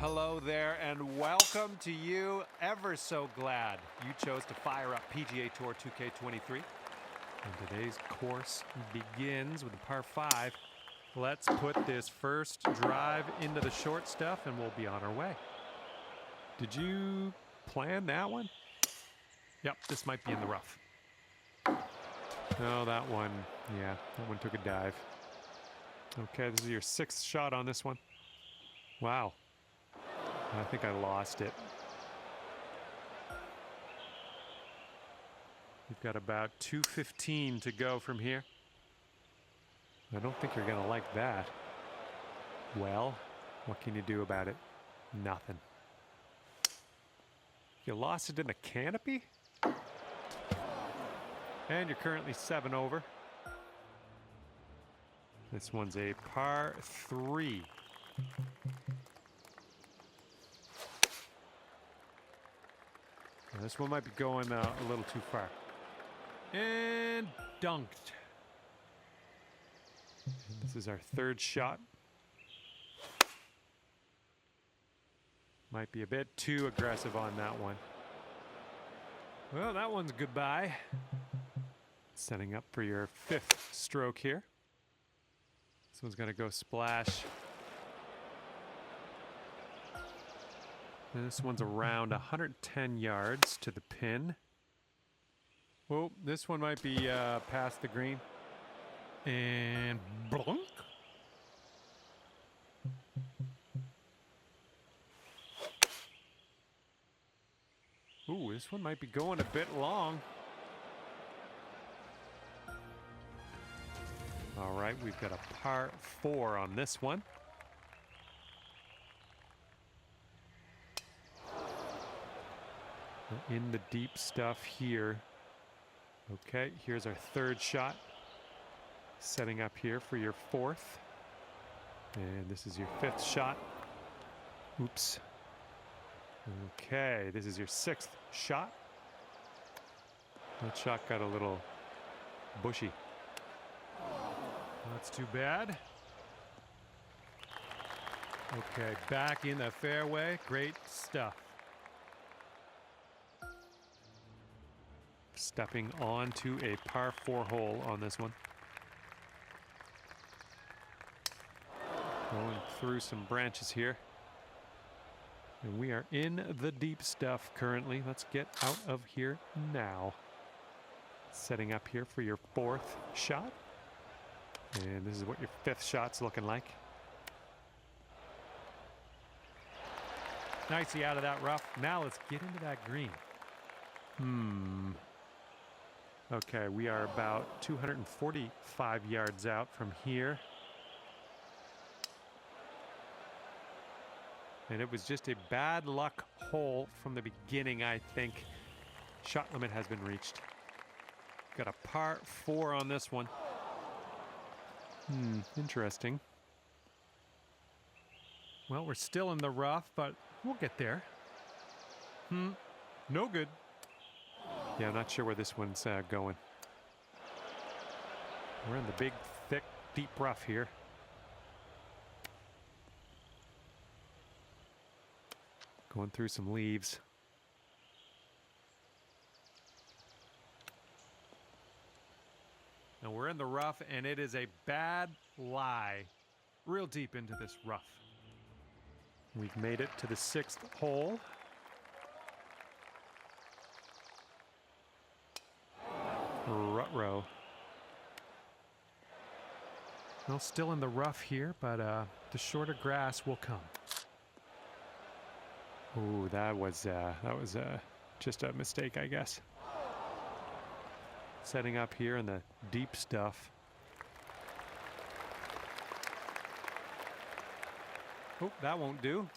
Hello there and welcome to you. Ever so glad you chose to fire up PGA Tour 2K23. And today's course begins with a par 5. Let's put this first drive into the short stuff and we'll be on our way. Did you plan that one? Yep, this might be in the rough. Oh, that one took a dive. Okay, this is your 6th shot on this one. Wow. I think I lost it. We've got about 2:15 to go from here. I don't think you're going to like that. Well, what can you do about it? Nothing. You lost it in the canopy? And you're currently 7 over. This one's a par 3. Now this one might be going a little too far. And dunked. And this is our 3rd shot. Might be a bit too aggressive on that one. Well, that one's goodbye. Setting up for your 5th stroke here. This one's going to go splash. And this one's around 110 yards to the pin. Oh, this one might be past the green. And blunk. Ooh, this one might be going a bit long. All right, we've got a par 4 on this one. We're in the deep stuff here. Okay, here's our 3rd shot. Setting up here for your 4th. And this is your 5th shot. Oops. Okay, this is your 6th shot. That shot got a little bushy. That's too bad. Okay, back in the fairway. Great stuff. Stepping onto a par 4 hole on this one. Going through some branches here. And we are in the deep stuff currently. Let's get out of here now. Setting up here for your 4th shot. And this is what your 5th shot's looking like. Nicely out of that rough. Now let's get into that green. Okay, we are about 245 yards out from here. And it was just a bad luck hole from the beginning, I think. Shot limit has been reached. Got a par 4 on this one. Interesting. Well, we're still in the rough, but we'll get there. No good. Yeah, I'm not sure where this one's going. We're in the big, thick, deep rough here. Going through some leaves. And we're in the rough, and it is a bad lie. Real deep into this rough. We've made it to the 6th hole. Ruh-roh. Well, still in the rough here, but the shorter grass will come. Ooh, that was just a mistake, I guess. Setting up here in the deep stuff. Oh, that won't do.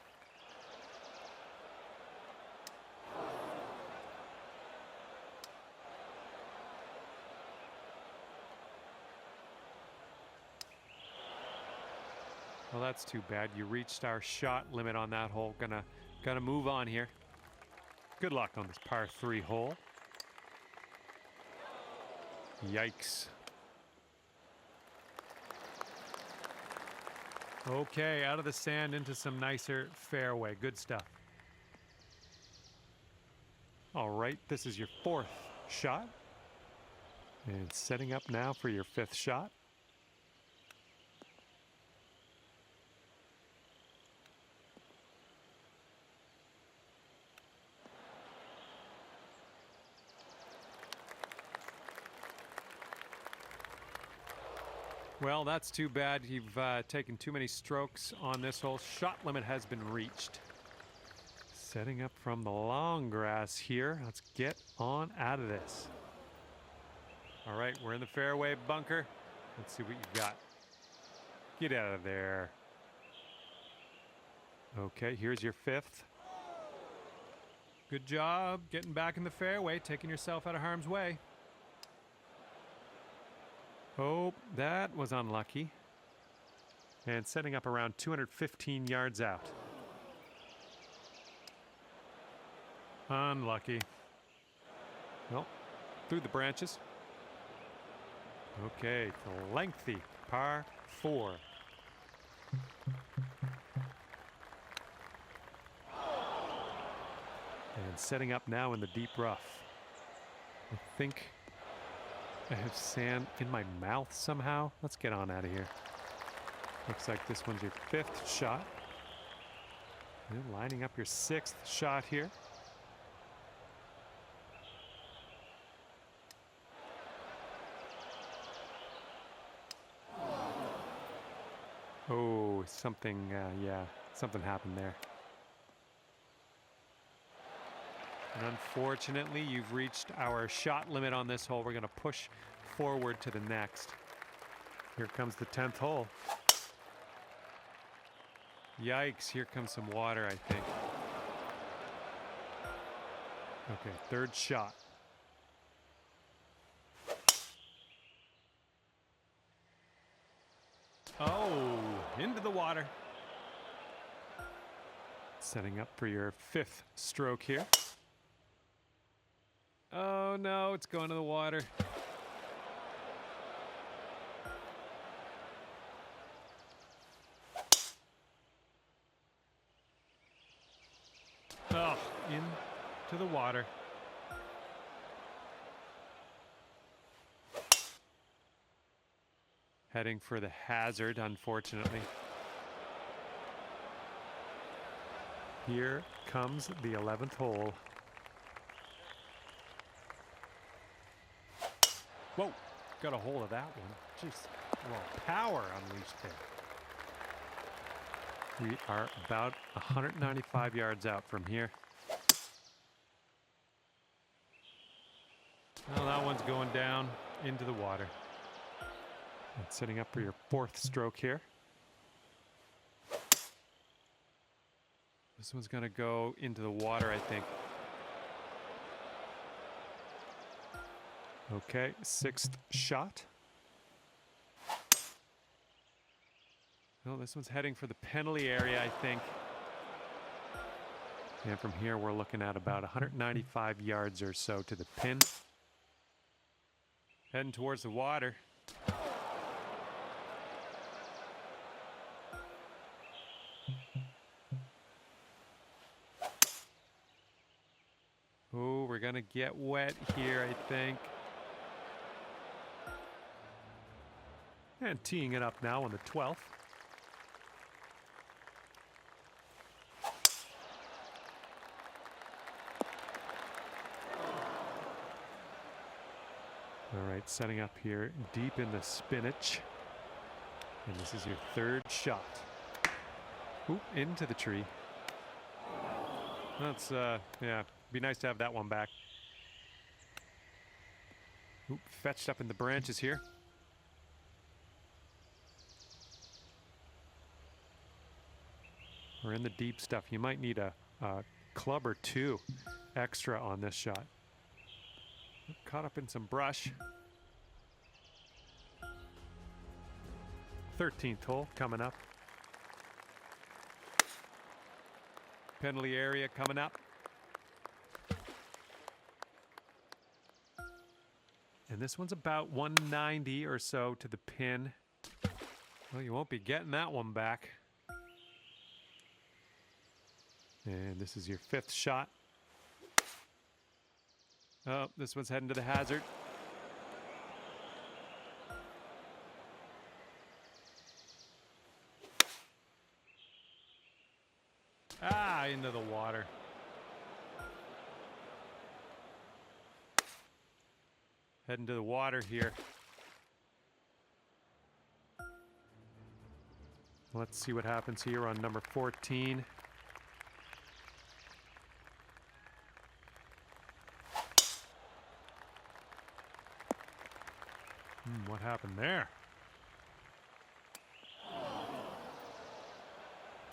Well, that's too bad. You reached our shot limit on that hole. Gonna move on here. Good luck on this par 3 hole. Yikes. Okay, out of the sand into some nicer fairway. Good stuff. All right, this is your 4th shot. And setting up now for your 5th shot. Well, that's too bad. You've taken too many strokes on this hole. Shot limit has been reached. Setting up from the long grass here. Let's get on out of this. All right, we're in the fairway bunker. Let's see what you got. Get out of there. Okay, here's your 5th. Good job getting back in the fairway, taking yourself out of harm's way. Oh, that was unlucky. And setting up around 215 yards out. Unlucky. Well, through the branches. Okay, the lengthy par 4. And setting up now in the deep rough. I think I have sand in my mouth somehow. Let's get on out of here. Looks like this one's your 5th shot. And lining up your 6th shot here. Oh, something, yeah, something happened there. And unfortunately, you've reached our shot limit on this hole. We're going to push forward to the next. Here comes the 10th hole. Yikes, here comes some water, I think. Okay, 3rd shot. Oh, into the water. Setting up for your 5th stroke here. Oh no, it's going to the water. Oh, into the water. Heading for the hazard, unfortunately. Here comes the 11th hole. Whoa, got a hold of that one. Just, well, power unleashed there. We are about 195 yards out from here. Well, that one's going down into the water. And setting up for your 4th stroke here. This one's going to go into the water, I think. Okay, 6th shot. Well, this one's heading for the penalty area, I think. And from here, we're looking at about 195 yards or so to the pin. Heading towards the water. Oh, we're going to get wet here, I think. And teeing it up now on the 12th. All right, setting up here deep in the spinach. And this is your 3rd shot. Oop, into the tree. That's, yeah, be nice to have that one back. Oop, fetched up in the branches here. We're in the deep stuff. You might need a club or 2 extra on this shot. Caught up in some brush. 13th hole coming up. Penalty area coming up. And this one's about 190 or so to the pin. Well, you won't be getting that one back. And this is your 5th shot. Oh, this one's heading to the hazard. Ah, into the water. Heading to the water here. Let's see what happens here on number 14. What happened there?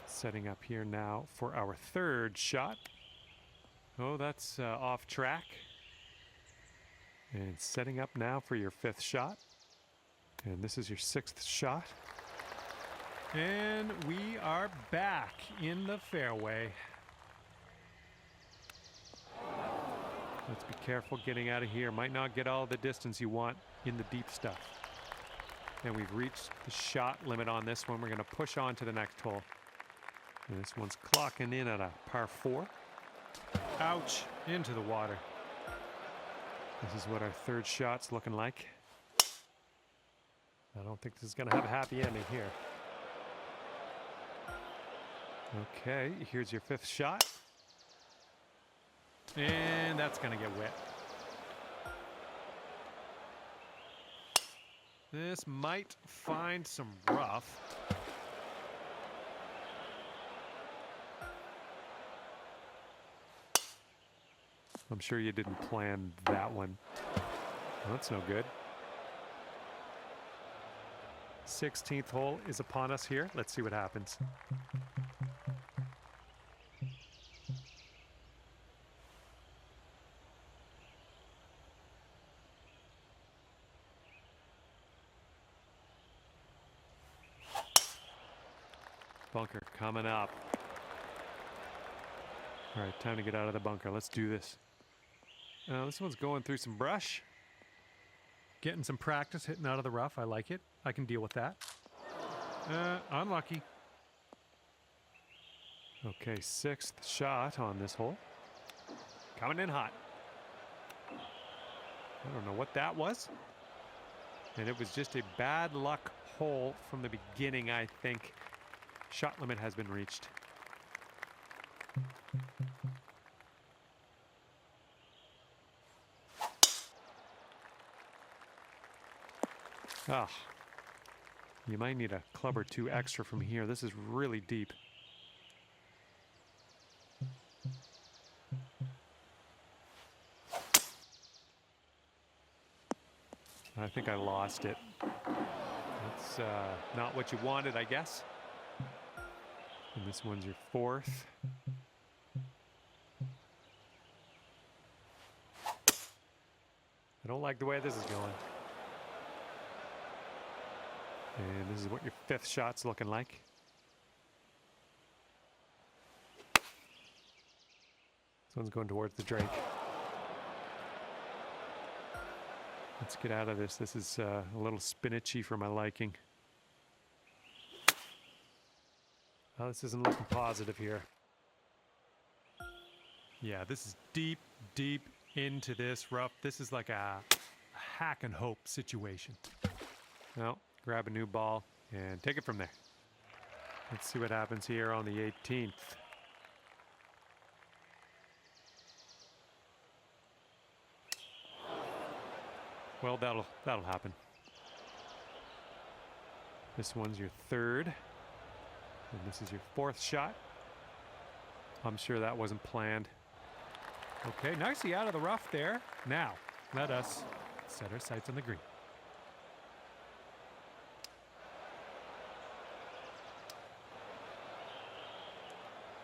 Setting up here now for our 3rd shot. Oh, that's off track. And setting up now for your 5th shot. And this is your 6th shot. And we are back in the fairway. Let's be careful getting out of here. Might not get all the distance you want in the deep stuff. And we've reached the shot limit on this one. We're going to push on to the next hole. And this one's clocking in at a par 4. Ouch, into the water. This is what our 3rd shot's looking like. I don't think this is going to have a happy ending here. Okay, here's your 5th shot. And that's going to get wet. This might find some rough. I'm sure you didn't plan that one. Well, that's no good. 16th hole is upon us here. Let's see what happens. Bunker coming up. All right, time to get out of the bunker. Let's do this. This one's going through some brush. Getting some practice hitting out of the rough. I like it. I can deal with that. Unlucky. Okay, 6th shot on this hole. Coming in hot. I don't know what that was. And it was just a bad luck hole from the beginning, I think. Shot limit has been reached. Ah, you might need a club or 2 extra from here. This is really deep. I think I lost it. That's not what you wanted, I guess. And this one's your 4th. I don't like the way this is going. And this is what your 5th shot's looking like. This one's going towards the drink. Let's get out of this. This is a little spinachy for my liking. Oh, this isn't looking positive here. Yeah, this is deep, deep into this rough. This is like a hack and hope situation. Well, grab a new ball and take it from there. Let's see what happens here on the 18th. Well, that'll happen. This one's your 3rd. And this is your 4th shot. I'm sure that wasn't planned. Okay, nicely out of the rough there. Now, let us set our sights on the green.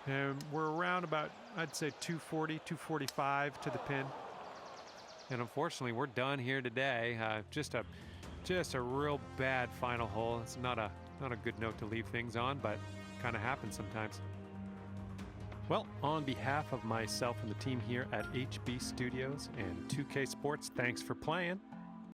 And we're around about, I'd say 240, 245 to the pin. And unfortunately, we're done here today. Just a real bad final hole. It's not a good note to leave things on, but kind of happens sometimes. Well, on behalf of myself and the team here at HB Studios and 2K Sports, thanks for playing.